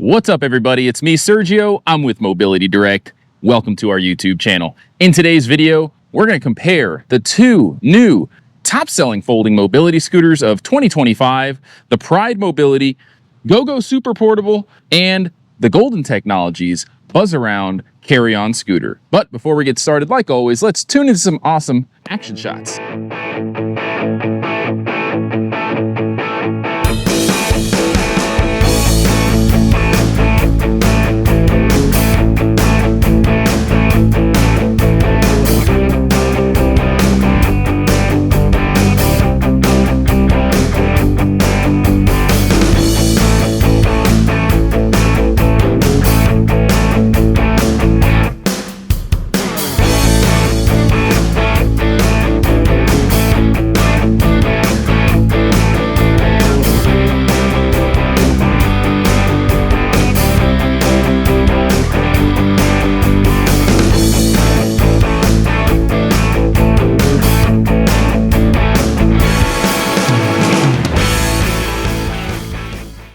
What's up, everybody? It's me, Sergio. I'm with Mobility Direct. Welcome to our YouTube channel. In today's video, we're going to compare the two new top-selling folding mobility scooters of 2025, the Pride Mobility, GoGo Super Portable, and the Golden Technologies Buzzaround Carry On scooter. But before we get started, like always, let's tune into some awesome action shots.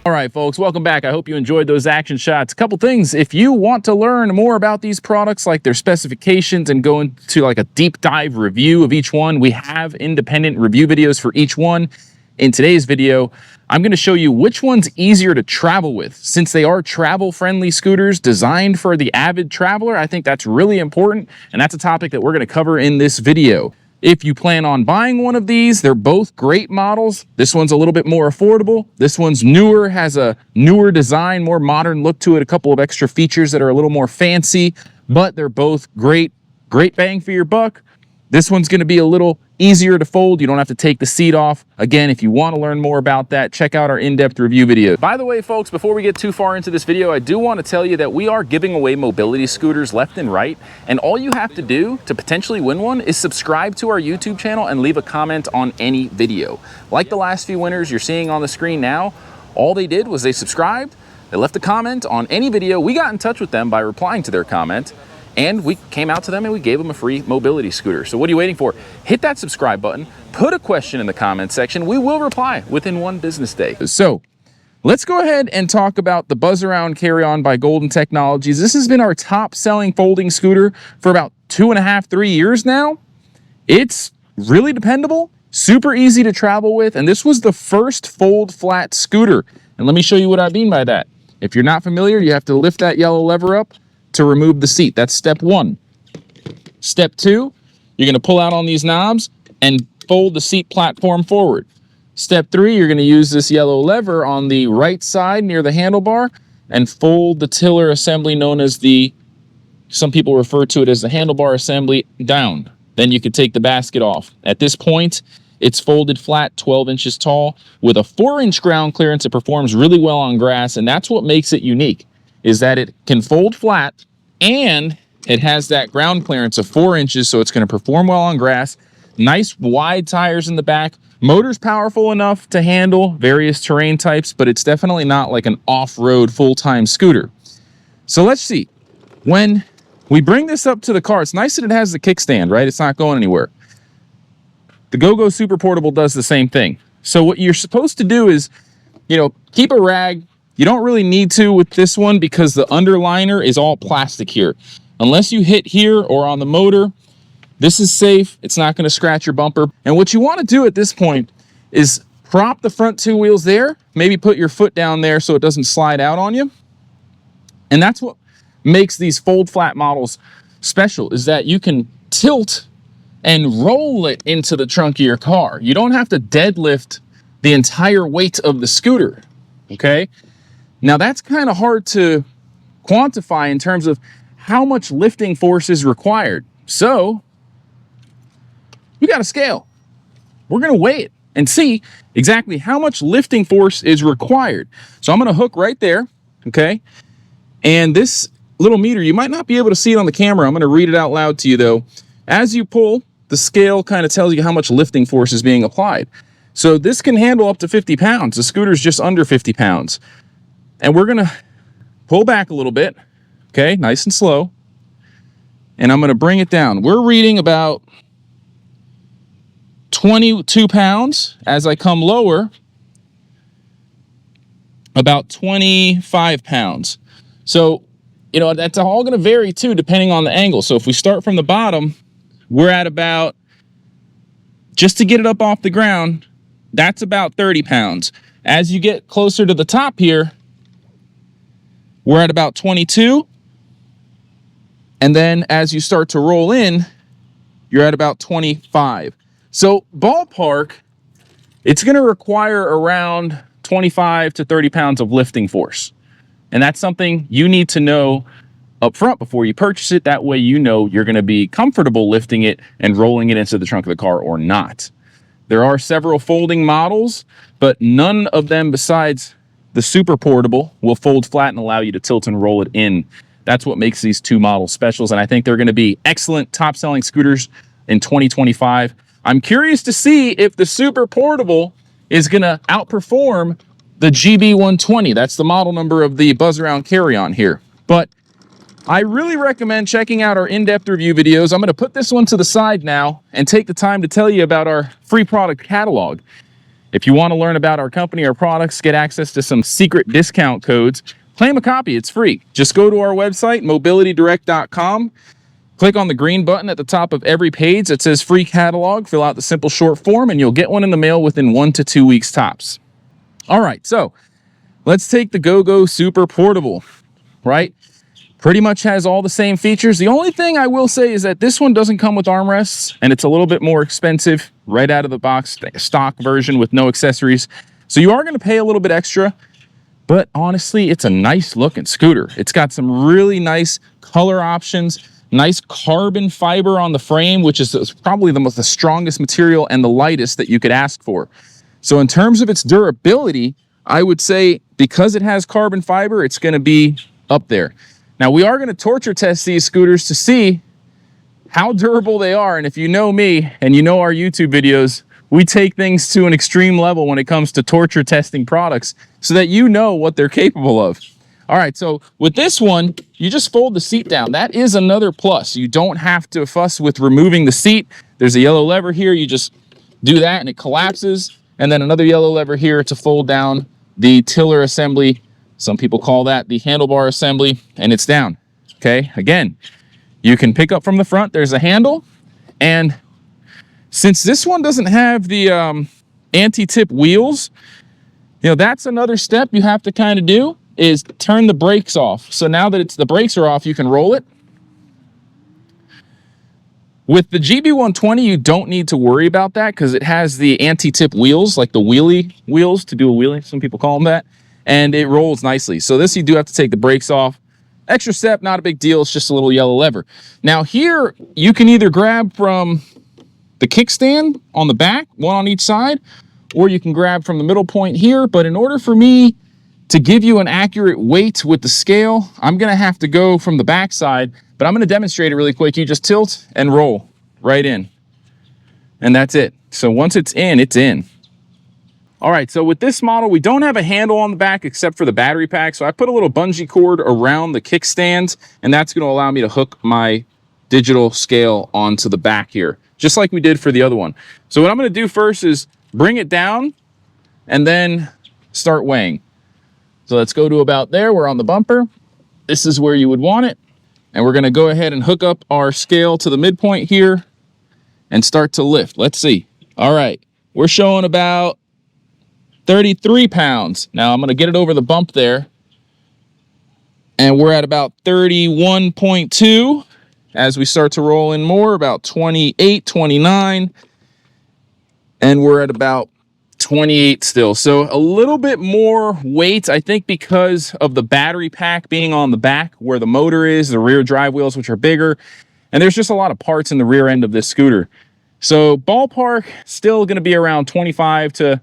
All right, folks, welcome back. I hope you enjoyed those action shots. A couple things. If you want to learn more about these products, like their specifications, and go into like a deep dive review of each one, we have independent review videos for each one. In today's video, I'm going to show you which one's easier to travel with. Since they are travel-friendly scooters designed for the avid traveler, I think that's really important, and that's a topic that we're going to cover in this video. If you plan on buying one of these, they're both great models. This one's a little bit more affordable. This one's newer, has a newer design, more modern look to it, a couple of extra features that are a little more fancy, but they're both great bang for your buck. This one's going to be a little easier to fold. You don't have to take the seat off. Again, if you want to learn more about that, check out our in-depth review video. By the way, folks, before we get too far into this video, I do want to tell you that we are giving away mobility scooters left and right, and all you have to do to potentially win one is subscribe to our YouTube channel and leave a comment on any video. Like the last few winners you're seeing on the screen now, all they did was they subscribed, they left a comment on any video, we got in touch with them by replying to their comment, and we came out to them and we gave them a free mobility scooter. So what are you waiting for? Hit that subscribe button, put a question in the comment section. We will reply within one business day. So let's go ahead and talk about the Buzzaround Carry On by Golden Technologies. This has been our top selling folding scooter for about 2.5, 3 years now. It's really dependable, super easy to travel with, and this was the first fold flat scooter. And let me show you what I mean by that. If you're not familiar, you have to lift that yellow lever up to remove the seat. That's step one. Step two, you're going to pull out on these knobs and fold the seat platform forward. Step three, you're going to use this yellow lever on the right side near the handlebar and fold the tiller assembly known as some people refer to it as the handlebar assembly down. Then you can take the basket off. At this point, it's folded flat, 12 inches tall. With a 4-inch ground clearance, it performs really well on grass, and that's what makes it unique, is that it can fold flat and it has that ground clearance of 4 inches, so it's going to perform well on grass. Nice wide tires in the back. Motor's powerful enough to handle various terrain types, but it's definitely not like an off-road full-time scooter. So let's see. When we bring this up to the car, it's nice that it has the kickstand, right? It's not going anywhere. The GoGo Super Portable does the same thing. So what you're supposed to do is, keep a rag. You don't really need to with this one because the underliner is all plastic here. Unless you hit here or on the motor, this is safe. It's not going to scratch your bumper. And what you want to do at this point is prop the front two wheels there. Maybe put your foot down there so it doesn't slide out on you. And that's what makes these fold flat models special, is that you can tilt and roll it into the trunk of your car. You don't have to deadlift the entire weight of the scooter, okay? Now that's kind of hard to quantify in terms of how much lifting force is required. So we got a scale. We're going to weigh it and see exactly how much lifting force is required. So I'm going to hook right there, okay? And this little meter, you might not be able to see it on the camera. I'm going to read it out loud to you though. As you pull, the scale kind of tells you how much lifting force is being applied. So this can handle up to 50 pounds. The scooter's just under 50 pounds. And we're going to pull back a little bit, okay, nice and slow. And I'm going to bring it down. We're reading about 22 pounds. As I come lower, about 25 pounds. So, you know, that's all going to vary too, depending on the angle. So if we start from the bottom, we're at about, just to get it up off the ground, that's about 30 pounds. As you get closer to the top here, we're at about 22. And then as you start to roll in, you're at about 25. So ballpark, it's going to require around 25 to 30 pounds of lifting force. And that's something you need to know up front before you purchase it. That way you know you're going to be comfortable lifting it and rolling it into the trunk of the car or not. There are several folding models, but none of them besides the Super Portable will fold flat and allow you to tilt and roll it in. That's what makes these two models specials, and I think they're going to be excellent top-selling scooters in 2025. I'm curious to see if the Super Portable is going to outperform the GB120. That's the model number of the Buzzaround Carry On here. But I really recommend checking out our in-depth review videos. I'm going to put this one to the side now and take the time to tell you about our free product catalog. If you want to learn about our company or products, get access to some secret discount codes, claim a copy. It's free. Just go to our website, mobilitydirect.com. Click on the green button at the top of every page that says free catalog. Fill out the simple short form and you'll get one in the mail within 1 to 2 weeks tops. All right, so let's take the GoGo Super Portable, right? Pretty much has all the same features. The only thing I will say is that this one doesn't come with armrests, and it's a little bit more expensive right out of the box, stock version with no accessories. So you are going to pay a little bit extra, but honestly, it's a nice looking scooter. It's got some really nice color options, nice carbon fiber on the frame, which is probably the strongest material and the lightest that you could ask for. So in terms of its durability, I would say because it has carbon fiber, it's going to be up there. Now, we are going to torture test these scooters to see how durable they are. And if you know me and you know our YouTube videos, we take things to an extreme level when it comes to torture testing products so that you know what they're capable of. All right, so with this one, you just fold the seat down. That is another plus. You don't have to fuss with removing the seat. There's a yellow lever here. You just do that and it collapses. And then another yellow lever here to fold down the tiller assembly. Some people call that the handlebar assembly, and it's down. Okay, again, you can pick up from the front. There's a handle, and since this one doesn't have the anti-tip wheels, you know, that's another step you have to kind of do is turn the brakes off. So now that the brakes are off, you can roll it. With the GB120, you don't need to worry about that because it has the anti-tip wheels, like the wheelie wheels to do a wheelie. Some people call them that. And it rolls nicely. So this, you do have to take the brakes off. Extra step, not a big deal. It's just a little yellow lever. Now here, you can either grab from the kickstand on the back, one on each side, or you can grab from the middle point here. But in order for me to give you an accurate weight with the scale, I'm going to have to go from the back side, but I'm going to demonstrate it really quick. You just tilt and roll right in, and that's it. So once it's in, it's in. All right, so with this model, we don't have a handle on the back except for the battery pack. So I put a little bungee cord around the kickstand, and that's going to allow me to hook my digital scale onto the back here, just like we did for the other one. So what I'm going to do first is bring it down and then start weighing. So let's go to about there. We're on the bumper. This is where you would want it. And we're going to go ahead and hook up our scale to the midpoint here and start to lift. Let's see. All right, we're showing about 33 pounds. Now I'm going to get it over the bump there. And we're at about 31.2. As we start to roll in more, about 28, 29. And we're at about 28 still. So a little bit more weight, I think, because of the battery pack being on the back where the motor is, the rear drive wheels, which are bigger. And there's just a lot of parts in the rear end of this scooter. So ballpark, still going to be around 25 to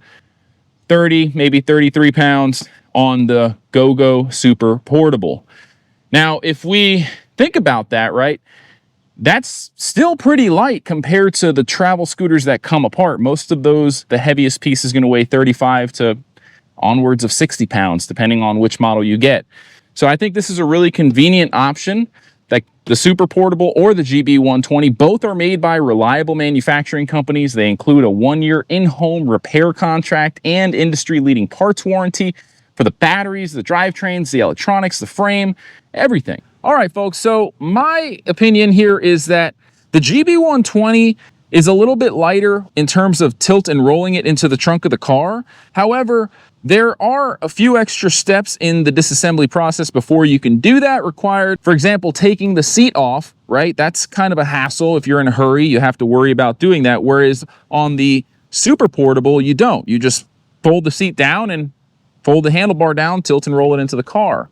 30, maybe 33 pounds on the GoGo Super Portable. Now, if we think about that, right, that's still pretty light compared to the travel scooters that come apart. Most of those, the heaviest piece is going to weigh 35 to onwards of 60 pounds, depending on which model you get. So I think this is a really convenient option. Like the Super Portable or the GB120, both are made by reliable manufacturing companies. They include a 1-year in-home repair contract and industry-leading parts warranty. for the batteries, the drivetrains, the electronics, the frame, everything. All right, folks, so my opinion here is that the GB120 is a little bit lighter in terms of tilt and rolling it into the trunk of the car. However, there are a few extra steps in the disassembly process before you can do that required. For example, taking the seat off, right? That's kind of a hassle. If you're in a hurry, you have to worry about doing that. Whereas on the Super Portable, you don't. You just fold the seat down and fold the handlebar down, tilt and roll it into the car.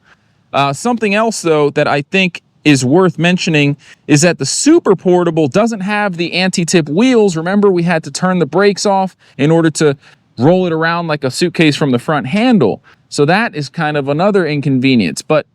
Something else, though, that I think is worth mentioning is that the Super Portable doesn't have the anti-tip wheels. Remember, we had to turn the brakes off in order to roll it around like a suitcase from the front handle. So that is kind of another inconvenience. But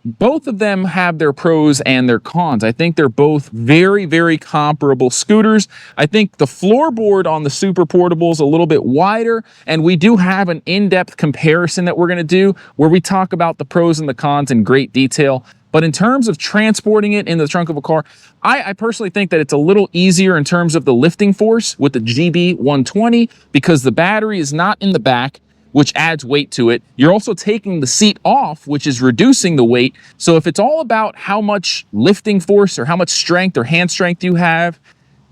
both of them have their pros and their cons. I think they're both very, very comparable scooters. I think the floorboard on the Super Portable is a little bit wider, and we do have an in-depth comparison that we're going to do where we talk about the pros and the cons in great detail. But in terms of transporting it in the trunk of a car, I personally think that it's a little easier in terms of the lifting force with the GB120 because the battery is not in the back, which adds weight to it. You're also taking the seat off, which is reducing the weight. So if it's all about how much lifting force or how much strength or hand strength you have,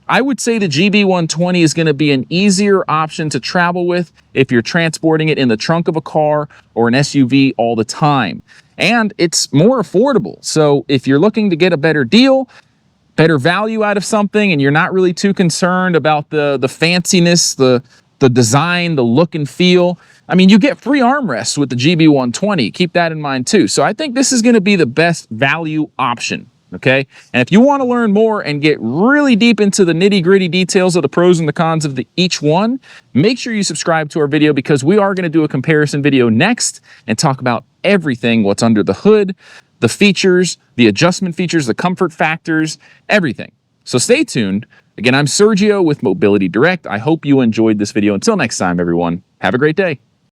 I would say the GB120 is going to be an easier option to travel with if you're transporting it in the trunk of a car or an SUV all the time. And it's more affordable. So if you're looking to get a better deal, better value out of something, and you're not really too concerned about the fanciness, the design, the look and feel, I mean, you get free armrests with the GB120. Keep that in mind too. So I think this is going to be the best value option. Okay. And if you want to learn more and get really deep into the nitty gritty details of the pros and the cons of each one, make sure you subscribe to our video because we are going to do a comparison video next and talk about everything, what's under the hood, the features, the adjustment features, the comfort factors, everything. So stay tuned. Again, I'm Sergio with Mobility Direct. I hope you enjoyed this video. Until next time, everyone, have a great day.